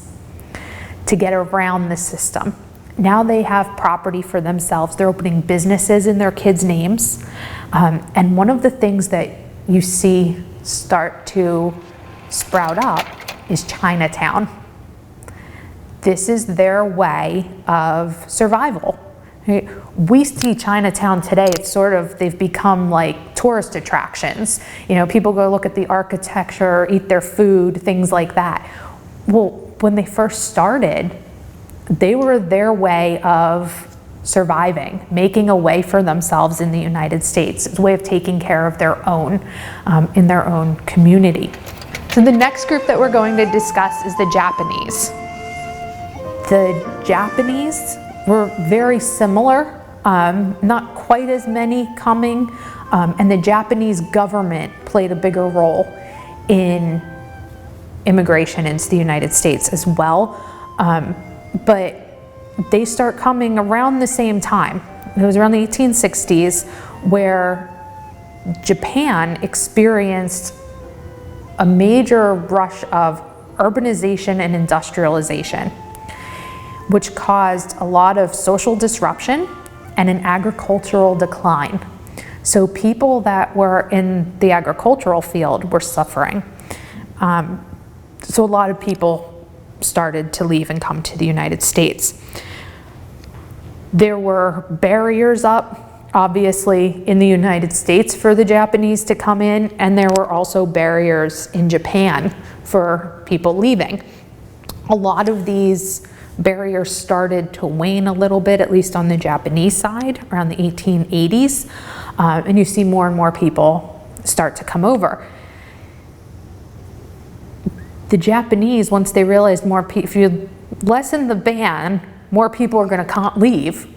to get around the system. Now they have property for themselves. They're opening businesses in their kids' names. And one of the things that you see start to sprout up is Chinatown. This is their way of survival. We see Chinatown today, it's sort of, they've become like tourist attractions. You know, people go look at the architecture, eat their food, things like that. Well, when they first started, they were their way of surviving, making a way for themselves in the United States. It's a way of taking care of their own in their own community. So the next group that we're going to discuss is the Japanese. The Japanese were very similar, not quite as many coming, and the Japanese government played a bigger role in immigration into the United States as well. But they start coming around the same time. It was around the 1860s where Japan experienced a major rush of urbanization and industrialization, which caused a lot of social disruption and an agricultural decline. So people that were in the agricultural field were suffering. So a lot of people started to leave and come to the United States. There were barriers up, obviously, in the United States for the Japanese to come in, and there were also barriers in Japan for people leaving. A lot of these barriers started to wane a little bit, at least on the Japanese side, around the 1880s, and you see more and more people start to come over. The Japanese, once they realized if you lessen the ban, more people are going to leave,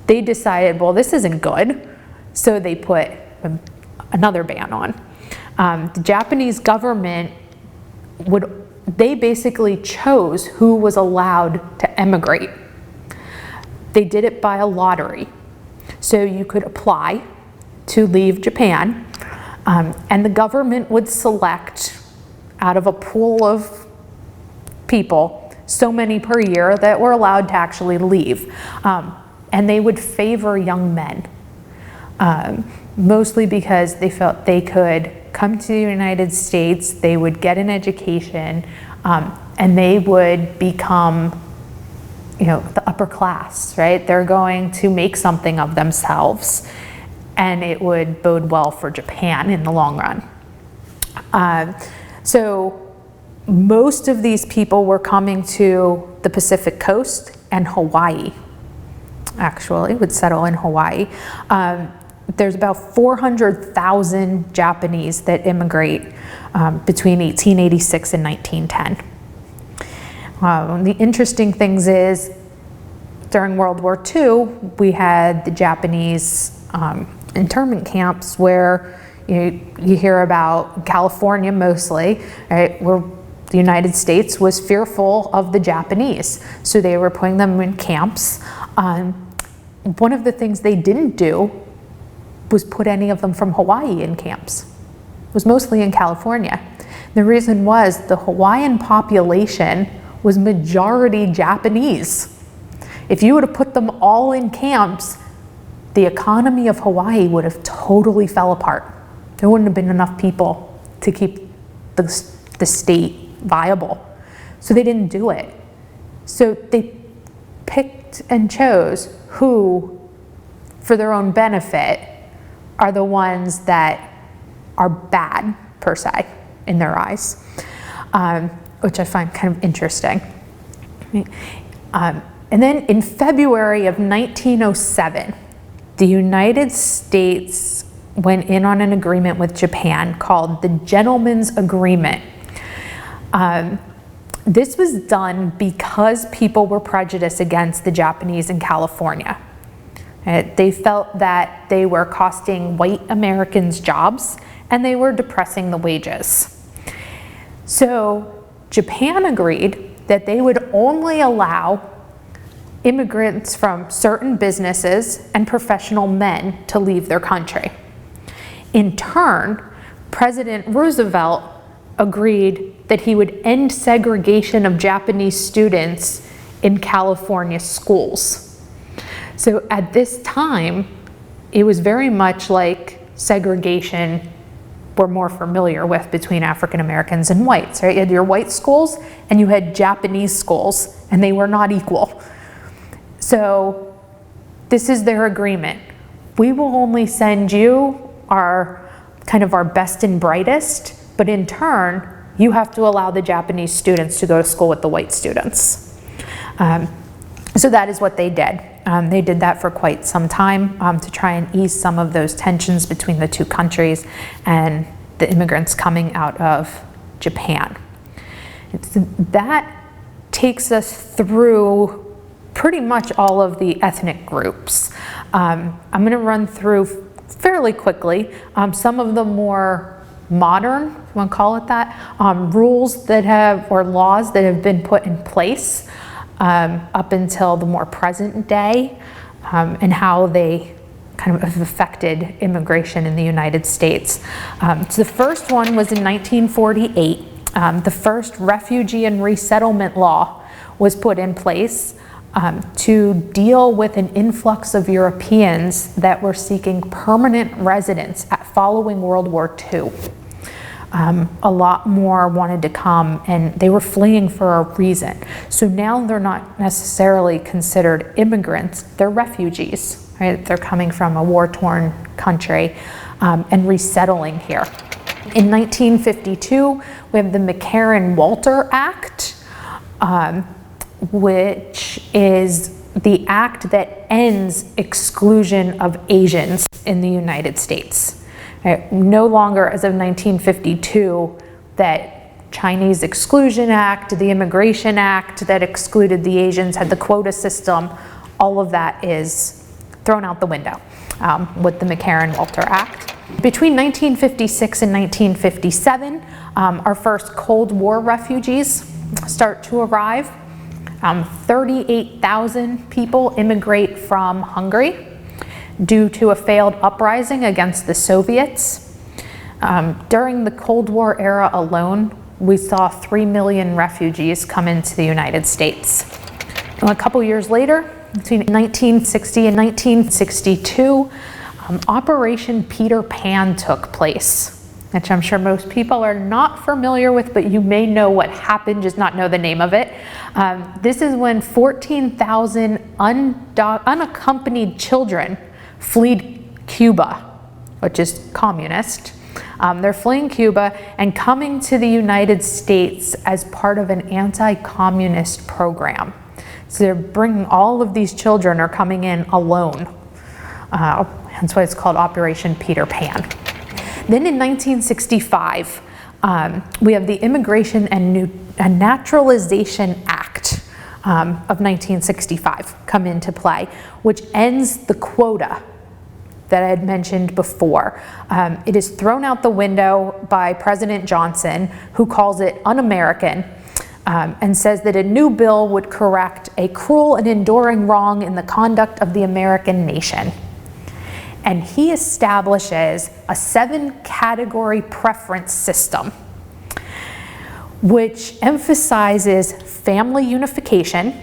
they decided, well, this isn't good, so they put another ban on. The Japanese government they basically chose who was allowed to emigrate. They did it by a lottery. So you could apply to leave Japan, and the government would select out of a pool of people so many per year that were allowed to actually leave. And they would favor young men, mostly because they felt they could come to the United States, they would get an education, and they would become, the upper class, right? They're going to make something of themselves, and it would bode well for Japan in the long run. So most of these people were coming to the Pacific Coast and Hawaii, actually, would settle in Hawaii. There's about 400,000 Japanese that immigrate between 1886 and 1910. The interesting things is, during World War II, we had the Japanese internment camps where you hear about California mostly, right, where the United States was fearful of the Japanese. So they were putting them in camps. One of the things they didn't do was put any of them from Hawaii in camps. It was mostly in California. The reason was the Hawaiian population was majority Japanese. If you would have put them all in camps, the economy of Hawaii would have totally fell apart. There wouldn't have been enough people to keep the state viable. So they didn't do it. So they picked and chose who, for their own benefit, are the ones that are bad, per se, in their eyes, which I find kind of interesting. And then in February of 1907, the United States went in on an agreement with Japan called the Gentleman's Agreement. This was done because people were prejudiced against the Japanese in California. They felt that they were costing white Americans jobs and they were depressing the wages. So Japan agreed that they would only allow immigrants from certain businesses and professional men to leave their country. In turn, President Roosevelt agreed that he would end segregation of Japanese students in California schools. So at this time, it was very much like segregation we're more familiar with between African Americans and whites, right? You had your white schools and you had Japanese schools, and they were not equal. So this is their agreement. We will only send you our best and brightest, but in turn, you have to allow the Japanese students to go to school with the white students. So that is what they did. They did that for quite some time to try and ease some of those tensions between the two countries and the immigrants coming out of Japan. That takes us through pretty much all of the ethnic groups. I'm going to run through fairly quickly some of the more modern, if you want to call it that, rules that have, or laws that have been put in place up until the more present day, and how they kind of have affected immigration in the United States. So the first one was in 1948. The first refugee and resettlement law was put in place to deal with an influx of Europeans that were seeking permanent residence following World War II. A lot more wanted to come, and they were fleeing for a reason. So now they're not necessarily considered immigrants, they're refugees, right? They're coming from a war-torn country and resettling here. In 1952, we have the McCarran-Walter Act, which is the act that ends exclusion of Asians in the United States. Right? No longer, as of 1952, that Chinese Exclusion Act, the Immigration Act that excluded the Asians, had the quota system. All of that is thrown out the window with the McCarran-Walter Act. Between 1956 and 1957, our first Cold War refugees start to arrive. 38,000 people immigrate from Hungary due to a failed uprising against the Soviets. During the Cold War era alone, we saw 3 million refugees come into the United States. And a couple years later, between 1960 and 1962, Operation Peter Pan took place, which I'm sure most people are not familiar with, but you may know what happened, just not know the name of it. This is when 14,000 unaccompanied children fled Cuba, which is communist. They're fleeing Cuba and coming to the United States as part of an anti-communist program. So they're bringing all of these children are coming in alone. That's why it's called Operation Peter Pan. Then in 1965, we have the Immigration and Naturalization Act of 1965 come into play, which ends the quota that I had mentioned before. It is thrown out the window by President Johnson, who calls it un-American, and says that a new bill would correct a cruel and enduring wrong in the conduct of the American nation. And he establishes a 7-category preference system, which emphasizes family unification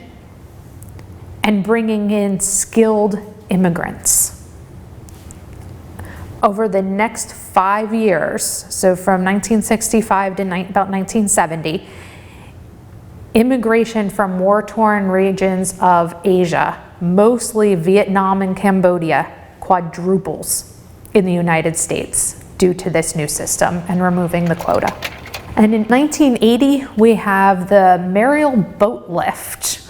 and bringing in skilled immigrants. Over the next 5 years, so from 1965 to about 1970, Immigration from war-torn regions of Asia, mostly Vietnam and Cambodia, quadruples in the United States due to this new system and removing the quota. And in 1980, we have the Mariel boat lift.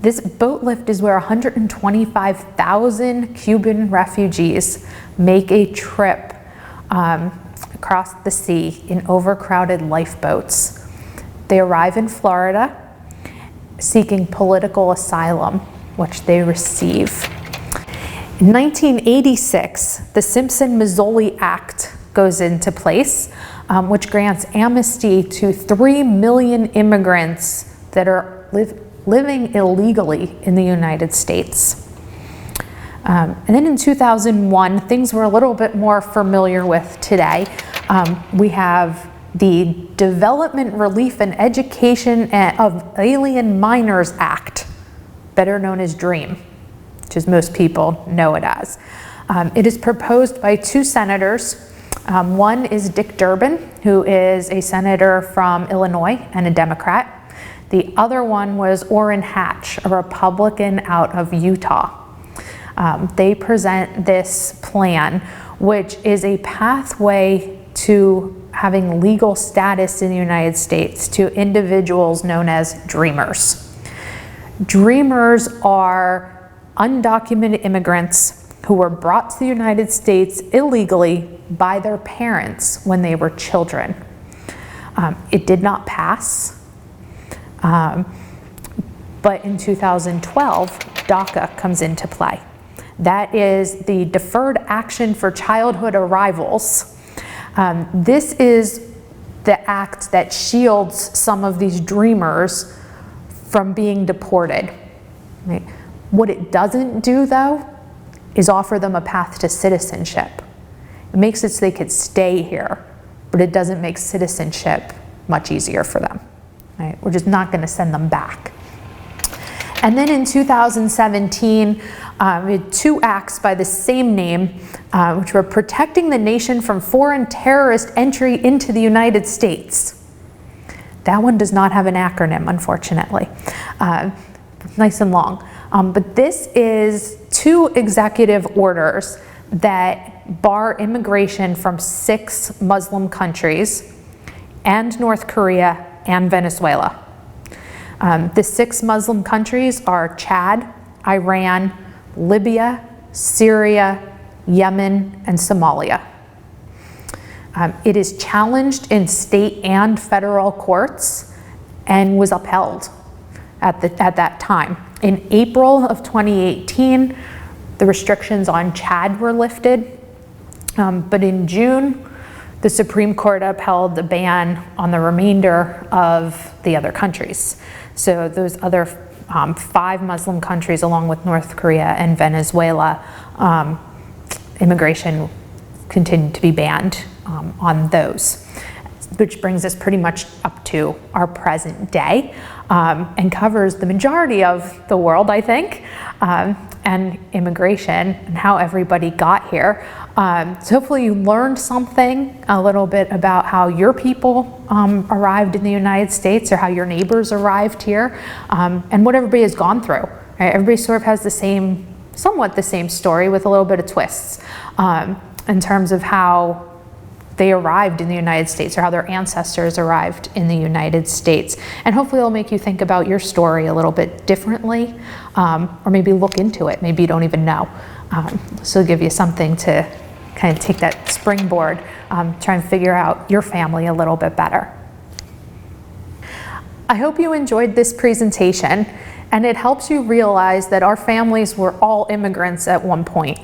This boat lift is where 125,000 Cuban refugees make a trip across the sea in overcrowded lifeboats. They arrive in Florida seeking political asylum, which they receive. In 1986, the Simpson-Mazzoli Act goes into place, which grants amnesty to 3 million immigrants that are living illegally in the United States. And then in 2001, things we're a little bit more familiar with today. We have the Development, Relief, and Education of Alien Minors Act, better known as DREAM, which as most people know it as. It is proposed by 2 senators. One is Dick Durbin, who is a senator from Illinois and a Democrat. The other one was Orrin Hatch, a Republican out of Utah. They present this plan, which is a pathway to having legal status in the United States to individuals known as dreamers. Dreamers are undocumented immigrants who were brought to the United States illegally by their parents when they were children. It did not pass, but in 2012, DACA comes into play. That is the Deferred Action for Childhood Arrivals. This is the act that shields some of these dreamers from being deported. Right? What it doesn't do, though, is offer them a path to citizenship. It makes it so they could stay here, but it doesn't make citizenship much easier for them. Right? We're just not going to send them back. And then in 2017, we had 2 acts by the same name, which were protecting the nation from foreign terrorist entry into the United States. That one does not have an acronym, unfortunately. Nice and long. But this is 2 executive orders that bar immigration from 6 Muslim countries and North Korea and Venezuela. The 6 Muslim countries are Chad, Iran, Libya, Syria, Yemen, and Somalia. It is challenged in state and federal courts and was upheld at that time. In April of 2018, the restrictions on Chad were lifted, but in June, the Supreme Court upheld the ban on the remainder of the other countries. So those other 5 Muslim countries, along with North Korea and Venezuela, immigration continued to be banned on those, which brings us pretty much up to our present day and covers the majority of the world, I think, and immigration and how everybody got here. So hopefully you learned something, a little bit about how your people arrived in the United States or how your neighbors arrived here, and what everybody has gone through. Right? Everybody sort of has the same, somewhat the same story with a little bit of twists in terms of how they arrived in the United States or how their ancestors arrived in the United States. And hopefully it'll make you think about your story a little bit differently, or maybe look into it. Maybe you don't even know. So it'll give you something to kind of take that springboard, try and figure out your family a little bit better. I hope you enjoyed this presentation and it helps you realize that our families were all immigrants at one point.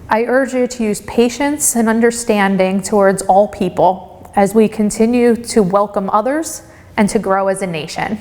I urge you to use patience and understanding towards all people as we continue to welcome others and to grow as a nation.